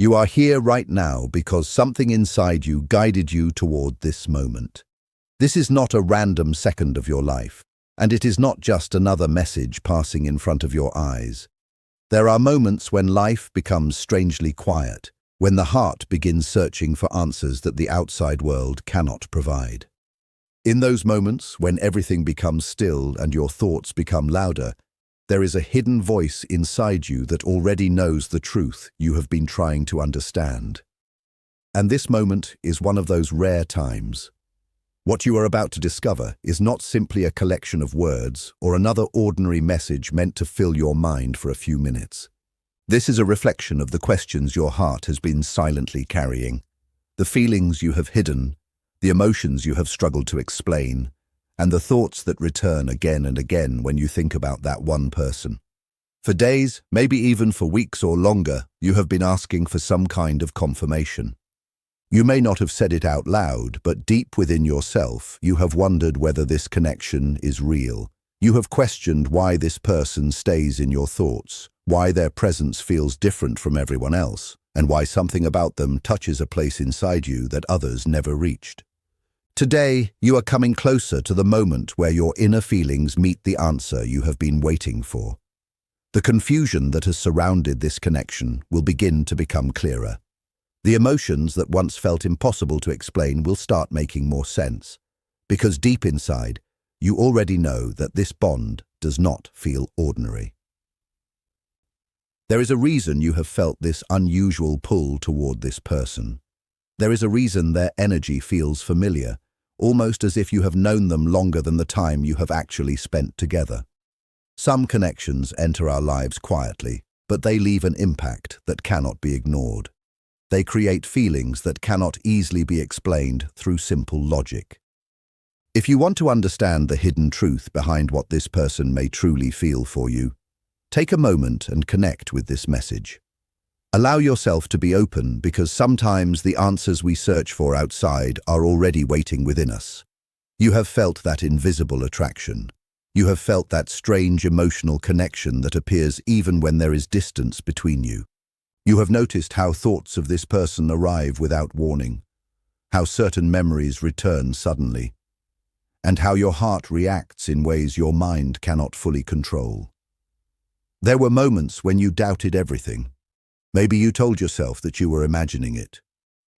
You are here right now because something inside you guided you toward this moment. This is not a random second of your life, and it is not just another message passing in front of your eyes. There are moments when life becomes strangely quiet, when the heart begins searching for answers that the outside world cannot provide. In those moments, when everything becomes still and your thoughts become louder, there is a hidden voice inside you that already knows the truth you have been trying to understand. And this moment is one of those rare times. What you are about to discover is not simply a collection of words or another ordinary message meant to fill your mind for a few minutes. This is a reflection of the questions your heart has been silently carrying, the feelings you have hidden, the emotions you have struggled to explain, and the thoughts that return again and again when you think about that one person. For days, maybe even for weeks or longer, you have been asking for some kind of confirmation. You may not have said it out loud, but deep within yourself, you have wondered whether this connection is real. You have questioned why this person stays in your thoughts, why their presence feels different from everyone else, and why something about them touches a place inside you that others never reached. Today, you are coming closer to the moment where your inner feelings meet the answer you have been waiting for. The confusion that has surrounded this connection will begin to become clearer. The emotions that once felt impossible to explain will start making more sense, because deep inside, you already know that this bond does not feel ordinary. There is a reason you have felt this unusual pull toward this person. There is a reason their energy feels familiar, almost as if you have known them longer than the time you have actually spent together. Some connections enter our lives quietly, but they leave an impact that cannot be ignored. They create feelings that cannot easily be explained through simple logic. If you want to understand the hidden truth behind what this person may truly feel for you, take a moment and connect with this message. Allow yourself to be open, because sometimes the answers we search for outside are already waiting within us. You have felt that invisible attraction. You have felt that strange emotional connection that appears even when there is distance between you. You have noticed how thoughts of this person arrive without warning, how certain memories return suddenly, and how your heart reacts in ways your mind cannot fully control. There were moments when you doubted everything. Maybe you told yourself that you were imagining it.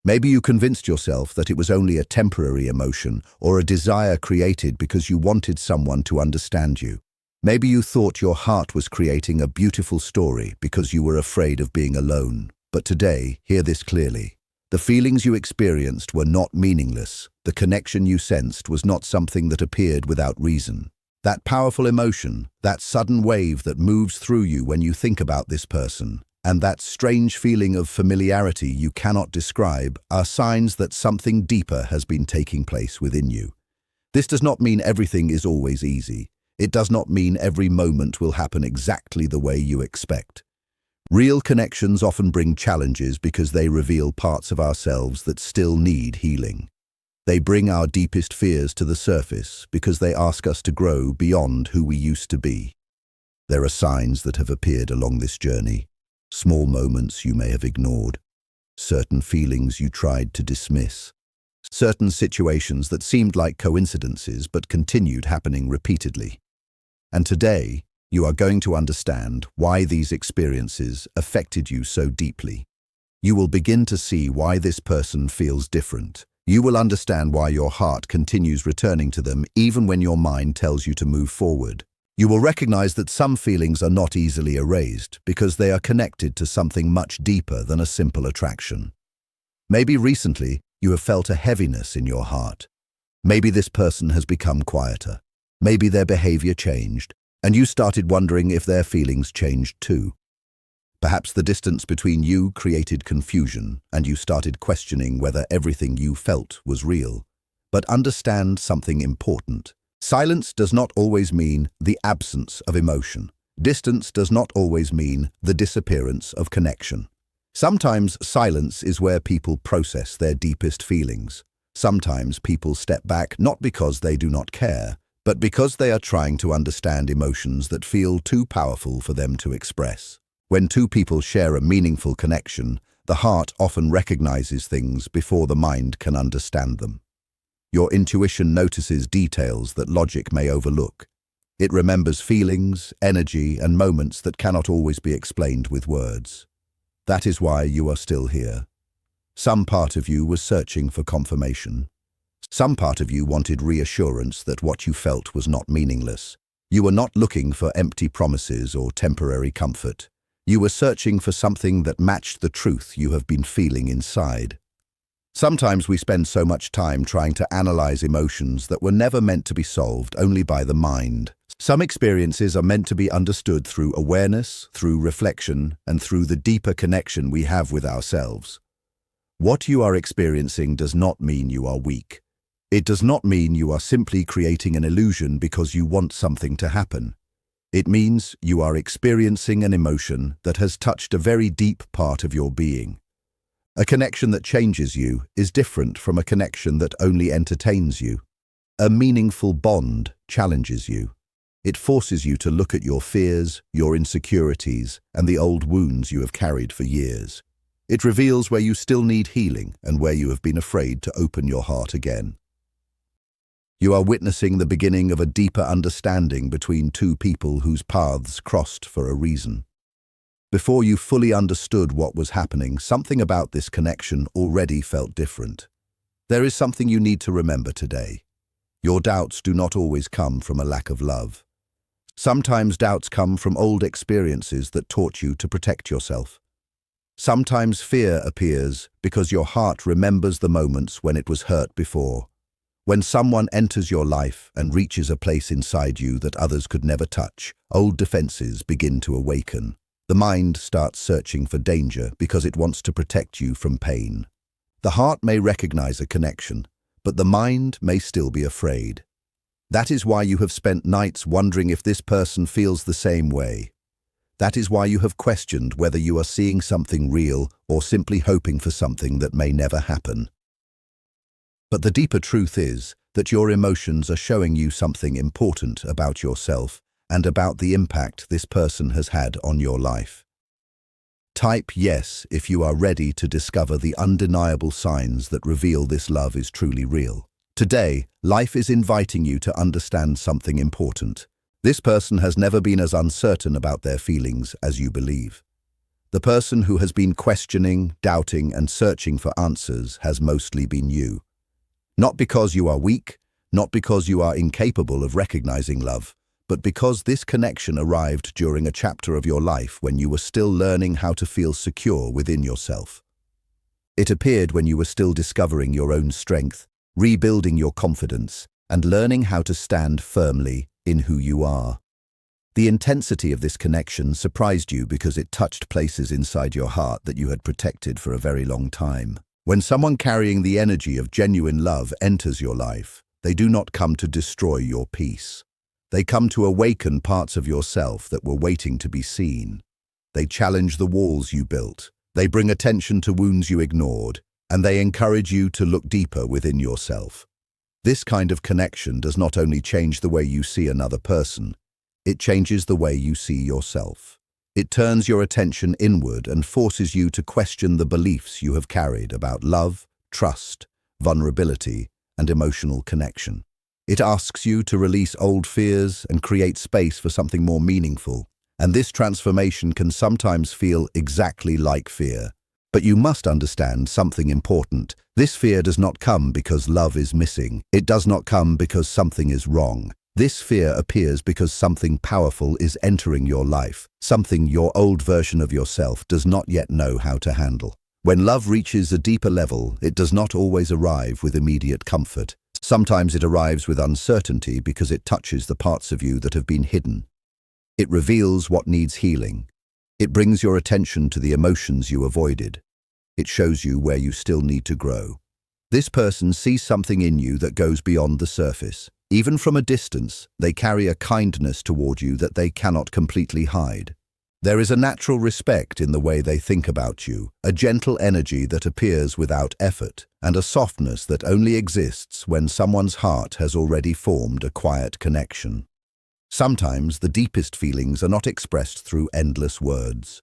Maybe you convinced yourself that it was only a temporary emotion or a desire created because you wanted someone to understand you. Maybe you thought your heart was creating a beautiful story because you were afraid of being alone. But today, hear this clearly. The feelings you experienced were not meaningless. The connection you sensed was not something that appeared without reason. That powerful emotion, that sudden wave that moves through you when you think about this person, and that strange feeling of familiarity you cannot describe are signs that something deeper has been taking place within you. This does not mean everything is always easy. It does not mean every moment will happen exactly the way you expect. Real connections often bring challenges because they reveal parts of ourselves that still need healing. They bring our deepest fears to the surface because they ask us to grow beyond who we used to be. There are signs that have appeared along this journey. Small moments you may have ignored, certain feelings you tried to dismiss, certain situations that seemed like coincidences but continued happening repeatedly. And today, you are going to understand why these experiences affected you so deeply. You will begin to see why this person feels different. You will understand why your heart continues returning to them even when your mind tells you to move forward. You will recognize that some feelings are not easily erased because they are connected to something much deeper than a simple attraction. Maybe recently you have felt a heaviness in your heart. Maybe this person has become quieter. Maybe their behavior changed, and you started wondering if their feelings changed too. Perhaps the distance between you created confusion, and you started questioning whether everything you felt was real. But understand something important. Silence does not always mean the absence of emotion. Distance does not always mean the disappearance of connection. Sometimes silence is where people process their deepest feelings. Sometimes people step back not because they do not care, but because they are trying to understand emotions that feel too powerful for them to express. When two people share a meaningful connection, The heart often recognizes things before the mind can understand them. Your intuition notices details that logic may overlook. It remembers feelings, energy, and moments that cannot always be explained with words. That is why you are still here. Some part of you was searching for confirmation. Some part of you wanted reassurance that what you felt was not meaningless. You were not looking for empty promises or temporary comfort. You were searching for something that matched the truth you have been feeling inside. Sometimes we spend so much time trying to analyze emotions that were never meant to be solved only by the mind. Some experiences are meant to be understood through awareness, through reflection, and through the deeper connection we have with ourselves. What you are experiencing does not mean you are weak. It does not mean you are simply creating an illusion because you want something to happen. It means you are experiencing an emotion that has touched a very deep part of your being. A connection that changes you is different from a connection that only entertains you. A meaningful bond challenges you. It forces you to look at your fears, your insecurities, and the old wounds you have carried for years. It reveals where you still need healing and where you have been afraid to open your heart again. You are witnessing the beginning of a deeper understanding between two people whose paths crossed for a reason. Before you fully understood what was happening, something about this connection already felt different. There is something you need to remember today. Your doubts do not always come from a lack of love. Sometimes doubts come from old experiences that taught you to protect yourself. Sometimes fear appears because your heart remembers the moments when it was hurt before. When someone enters your life and reaches a place inside you that others could never touch, old defenses begin to awaken. The mind starts searching for danger because it wants to protect you from pain. The heart may recognize a connection, but the mind may still be afraid. That is why you have spent nights wondering if this person feels the same way. That is why you have questioned whether you are seeing something real or simply hoping for something that may never happen. But the deeper truth is that your emotions are showing you something important about yourself and about the impact this person has had on your life. Type yes if you are ready to discover the undeniable signs that reveal this love is truly real. Today, life is inviting you to understand something important. This person has never been as uncertain about their feelings as you believe. The person who has been questioning, doubting, and searching for answers has mostly been you. Not because you are weak, not because you are incapable of recognizing love, but because this connection arrived during a chapter of your life when you were still learning how to feel secure within yourself. It appeared when you were still discovering your own strength, rebuilding your confidence, and learning how to stand firmly in who you are. The intensity of this connection surprised you because it touched places inside your heart that you had protected for a very long time. When someone carrying the energy of genuine love enters your life, they do not come to destroy your peace. They come to awaken parts of yourself that were waiting to be seen. They challenge the walls you built. They bring attention to wounds you ignored, and they encourage you to look deeper within yourself. This kind of connection does not only change the way you see another person, it changes the way you see yourself. It turns your attention inward and forces you to question the beliefs you have carried about love, trust, vulnerability, and emotional connection. It asks you to release old fears and create space for something more meaningful, and this transformation can sometimes feel exactly like fear. But you must understand something important. This fear does not come because love is missing. It does not come because something is wrong. This fear appears because something powerful is entering your life, something your old version of yourself does not yet know how to handle. When love reaches a deeper level, it does not always arrive with immediate comfort. Sometimes it arrives with uncertainty because it touches the parts of you that have been hidden. It reveals what needs healing. It brings your attention to the emotions you avoided. It shows you where you still need to grow. This person sees something in you that goes beyond the surface. Even from a distance, they carry a kindness toward you that they cannot completely hide. There is a natural respect in the way they think about you, a gentle energy that appears without effort, and a softness that only exists when someone's heart has already formed a quiet connection. Sometimes the deepest feelings are not expressed through endless words.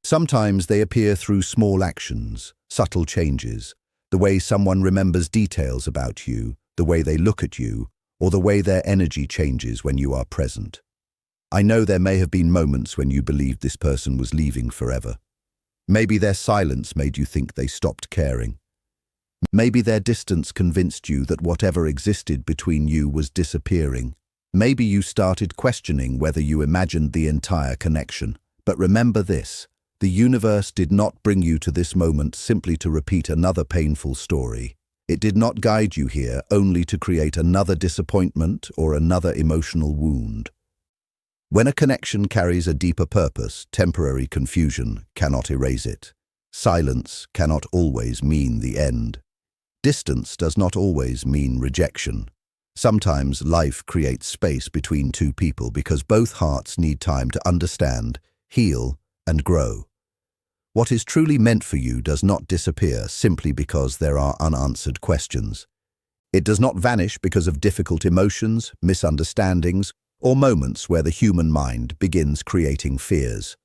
Sometimes they appear through small actions, subtle changes, the way someone remembers details about you, the way they look at you, or the way their energy changes when you are present. I know there may have been moments when you believed this person was leaving forever. Maybe their silence made you think they stopped caring. Maybe their distance convinced you that whatever existed between you was disappearing. Maybe you started questioning whether you imagined the entire connection. But remember this, the universe did not bring you to this moment simply to repeat another painful story. It did not guide you here only to create another disappointment or another emotional wound. When a connection carries a deeper purpose, temporary confusion cannot erase it. Silence cannot always mean the end. Distance does not always mean rejection. Sometimes life creates space between two people because both hearts need time to understand, heal, and grow. What is truly meant for you does not disappear simply because there are unanswered questions. It does not vanish because of difficult emotions, misunderstandings, or moments where the human mind begins creating fears.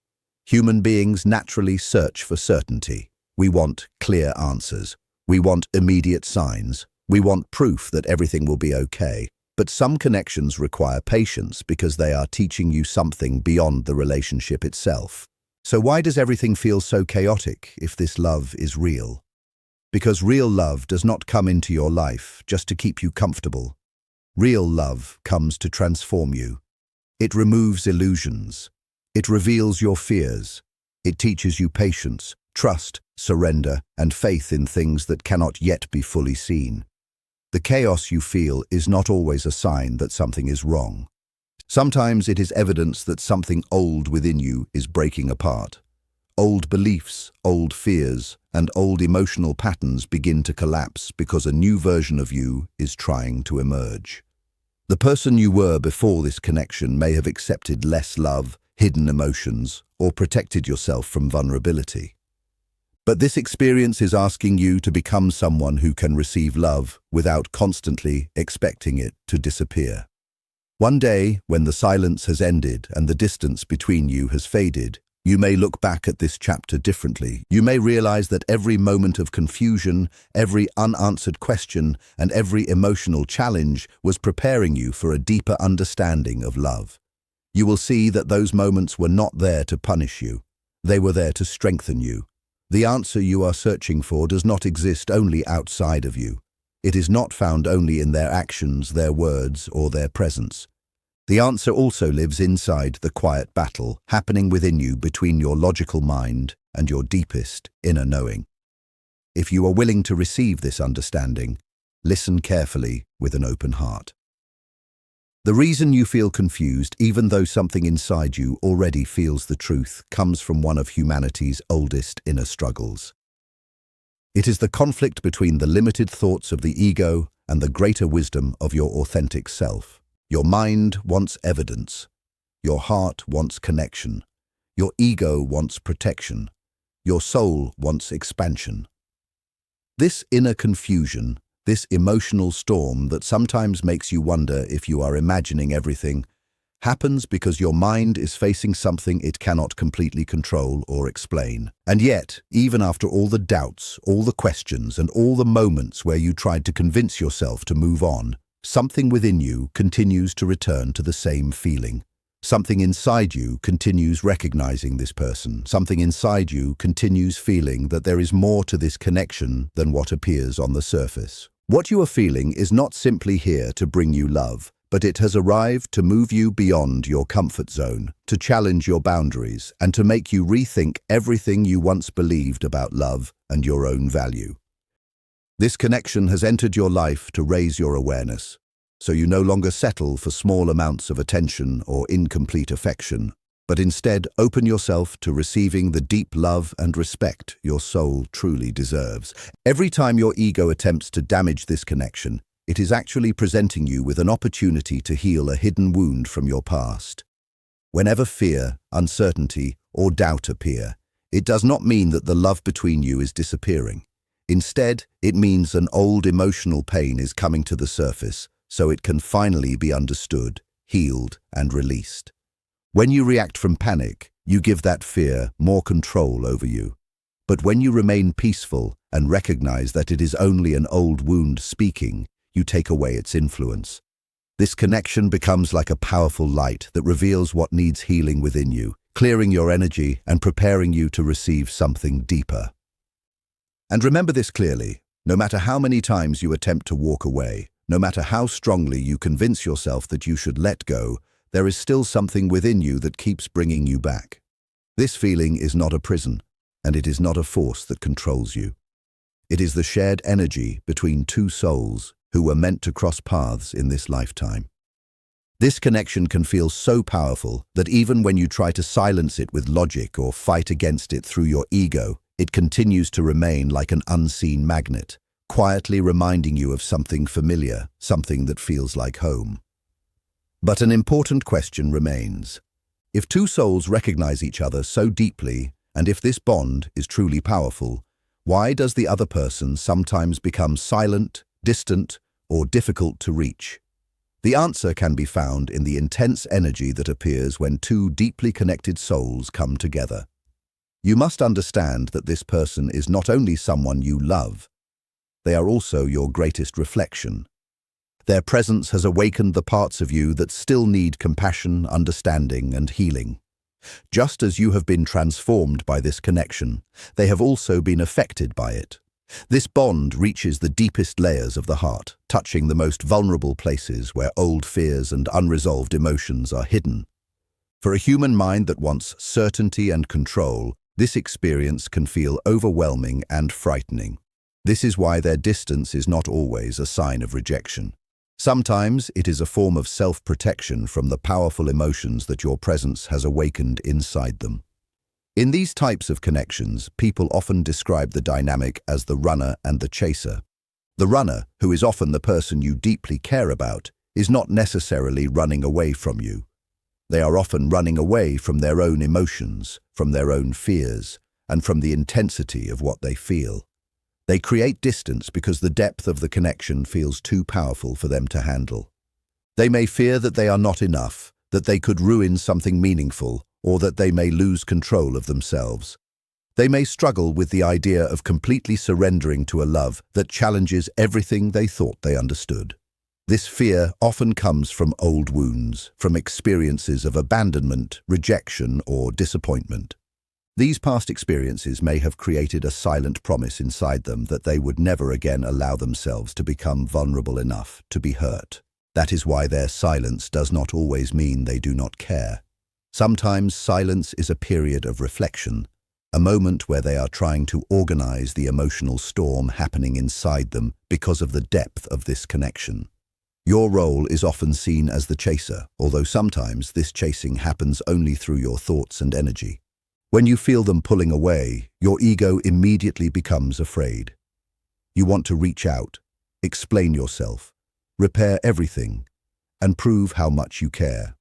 Human beings naturally search for certainty. We want clear answers. We want immediate signs. We want proof that everything will be okay. But some connections require patience because they are teaching you something beyond the relationship itself. So why does everything feel so chaotic if this love is real? Because real love does not come into your life just to keep you comfortable. Real love comes to transform you. It removes illusions. It reveals your fears. It teaches you patience, trust, surrender, and faith in things that cannot yet be fully seen. The chaos you feel is not always a sign that something is wrong. Sometimes it is evidence that something old within you is breaking apart. Old beliefs, old fears, and old emotional patterns begin to collapse because a new version of you is trying to emerge. The person you were before this connection may have accepted less love, hidden emotions, or protected yourself from vulnerability. But this experience is asking you to become someone who can receive love without constantly expecting it to disappear. One day, when the silence has ended and the distance between you has faded, you may look back at this chapter differently. You may realize that every moment of confusion, every unanswered question, and every emotional challenge was preparing you for a deeper understanding of love. You will see that those moments were not there to punish you. They were there to strengthen you. The answer you are searching for does not exist only outside of you. It is not found only in their actions, their words, or their presence. The answer also lives inside the quiet battle happening within you between your logical mind and your deepest inner knowing. If you are willing to receive this understanding, listen carefully with an open heart. The reason you feel confused, even though something inside you already feels the truth, comes from one of humanity's oldest inner struggles. It is the conflict between the limited thoughts of the ego and the greater wisdom of your authentic self. Your mind wants evidence. Your heart wants connection. Your ego wants protection. Your soul wants expansion. This inner confusion, this emotional storm that sometimes makes you wonder if you are imagining everything, happens because your mind is facing something it cannot completely control or explain. And yet, even after all the doubts, all the questions, and all the moments where you tried to convince yourself to move on, something within you continues to return to the same feeling. Something inside you continues recognizing this person. Something inside you continues feeling that there is more to this connection than what appears on the surface. What you are feeling is not simply here to bring you love, but it has arrived to move you beyond your comfort zone, to challenge your boundaries, and to make you rethink everything you once believed about love and your own value. This connection has entered your life to raise your awareness, so you no longer settle for small amounts of attention or incomplete affection, but instead open yourself to receiving the deep love and respect your soul truly deserves. Every time your ego attempts to damage this connection, it is actually presenting you with an opportunity to heal a hidden wound from your past. Whenever fear, uncertainty, or doubt appear, it does not mean that the love between you is disappearing. Instead, it means an old emotional pain is coming to the surface, so it can finally be understood, healed, and released. When you react from panic, You give that fear more control over you. But when you remain peaceful and recognize that it is only an old wound speaking, you take away its influence. This connection becomes like a powerful light that reveals what needs healing within you, clearing your energy and preparing you to receive something deeper. And remember this clearly, no matter how many times you attempt to walk away, no matter how strongly you convince yourself that you should let go, there is still something within you that keeps bringing you back. This feeling is not a prison, and it is not a force that controls you. It is the shared energy between two souls who were meant to cross paths in this lifetime. This connection can feel so powerful that even when you try to silence it with logic or fight against it through your ego, it continues to remain like an unseen magnet, quietly reminding you of something familiar, something that feels like home. But an important question remains. If two souls recognize each other so deeply, and if this bond is truly powerful, why does the other person sometimes become silent, distant, or difficult to reach? The answer can be found in the intense energy that appears when two deeply connected souls come together. You must understand that this person is not only someone you love, they are also your greatest reflection. Their presence has awakened the parts of you that still need compassion, understanding, and healing. Just as you have been transformed by this connection, they have also been affected by it. This bond reaches the deepest layers of the heart, touching the most vulnerable places where old fears and unresolved emotions are hidden. For a human mind that wants certainty and control, this experience can feel overwhelming and frightening. This is why their distance is not always a sign of rejection. Sometimes it is a form of self-protection from the powerful emotions that your presence has awakened inside them. In these types of connections, people often describe the dynamic as the runner and the chaser. The runner, who is often the person you deeply care about, is not necessarily running away from you. They are often running away from their own emotions, from their own fears, and from the intensity of what they feel. They create distance because the depth of the connection feels too powerful for them to handle. They may fear that they are not enough, that they could ruin something meaningful, or that they may lose control of themselves. They may struggle with the idea of completely surrendering to a love that challenges everything they thought they understood. This fear often comes from old wounds, from experiences of abandonment, rejection, or disappointment. These past experiences may have created a silent promise inside them that they would never again allow themselves to become vulnerable enough to be hurt. That is why their silence does not always mean they do not care. Sometimes silence is a period of reflection, a moment where they are trying to organize the emotional storm happening inside them because of the depth of this connection. Your role is often seen as the chaser, although sometimes this chasing happens only through your thoughts and energy. When you feel them pulling away, your ego immediately becomes afraid. You want to reach out, explain yourself, repair everything, and prove how much you care.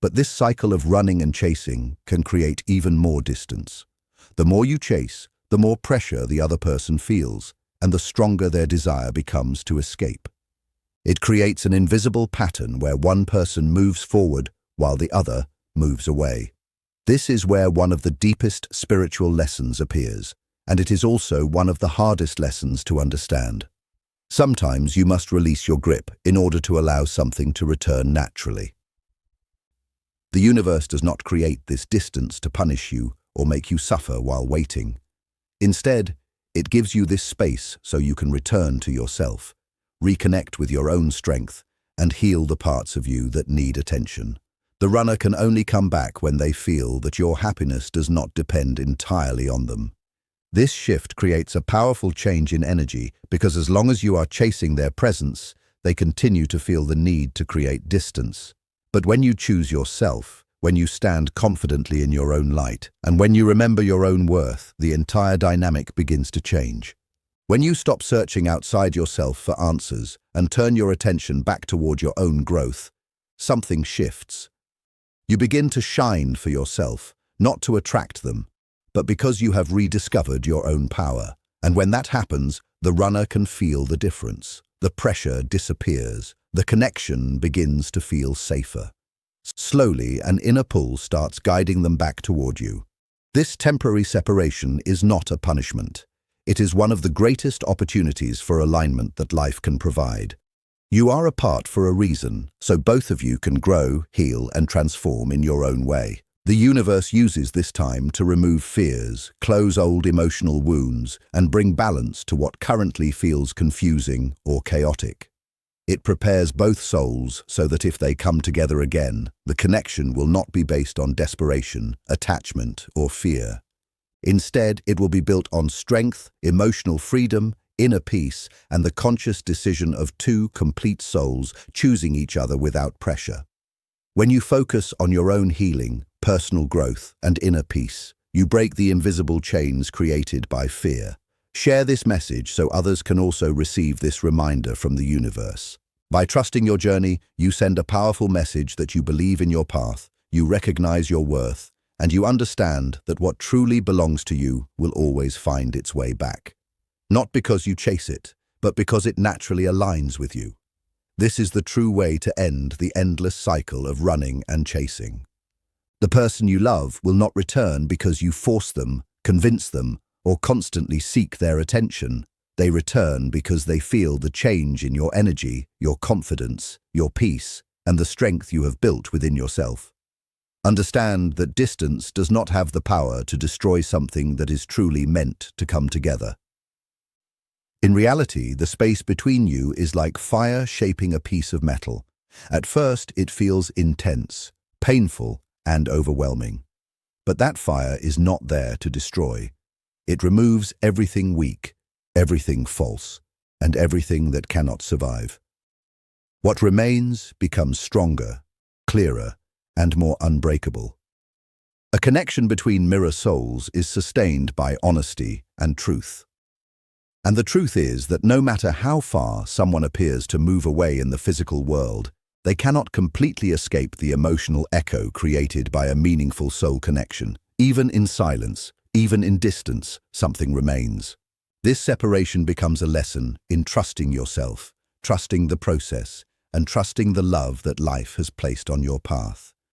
But this cycle of running and chasing can create even more distance. The more you chase, the more pressure the other person feels, and the stronger their desire becomes to escape. It creates an invisible pattern where one person moves forward while the other moves away. This is where one of the deepest spiritual lessons appears, and it is also one of the hardest lessons to understand. Sometimes you must release your grip in order to allow something to return naturally. The universe does not create this distance to punish you or make you suffer while waiting. Instead, it gives you this space so you can return to yourself, reconnect with your own strength, and heal the parts of you that need attention. The runner can only come back when they feel that your happiness does not depend entirely on them. This shift creates a powerful change in energy because as long as you are chasing their presence, they continue to feel the need to create distance. But when you choose yourself, when you stand confidently in your own light, and when you remember your own worth, the entire dynamic begins to change. When you stop searching outside yourself for answers and turn your attention back toward your own growth, something shifts. You begin to shine for yourself, not to attract them, but because you have rediscovered your own power. And when that happens, the runner can feel the difference. The pressure disappears. The connection begins to feel safer. Slowly, an inner pull starts guiding them back toward you. This temporary separation is not a punishment. It is one of the greatest opportunities for alignment that life can provide. You are apart for a reason, so both of you can grow, heal, and transform in your own way. The universe uses this time to remove fears, close old emotional wounds, and bring balance to what currently feels confusing or chaotic. It prepares both souls so that if they come together again, the connection will not be based on desperation, attachment, or fear. Instead, it will be built on strength, emotional freedom, inner peace, and the conscious decision of two complete souls choosing each other without pressure. When you focus on your own healing, personal growth, and inner peace, you break the invisible chains created by fear. Share this message so others can also receive this reminder from the universe. By trusting your journey, you send a powerful message that you believe in your path, you recognize your worth, and you understand that what truly belongs to you will always find its way back. Not because you chase it, but because it naturally aligns with you. This is the true way to end the endless cycle of running and chasing. The person you love will not return because you force them, convince them, or constantly seek their attention. They return because they feel the change in your energy, your confidence, your peace, and the strength you have built within yourself. Understand that distance does not have the power to destroy something that is truly meant to come together. In reality, the space between you is like fire shaping a piece of metal. At first, it feels intense, painful, and overwhelming. But that fire is not there to destroy. It removes everything weak, everything false, and everything that cannot survive. What remains becomes stronger, clearer, and more unbreakable. A connection between mirror souls is sustained by honesty and truth. And the truth is that no matter how far someone appears to move away in the physical world, they cannot completely escape the emotional echo created by a meaningful soul connection. Even in silence, even in distance, something remains. This separation becomes a lesson in trusting yourself, trusting the process, and trusting the love that life has placed on your path.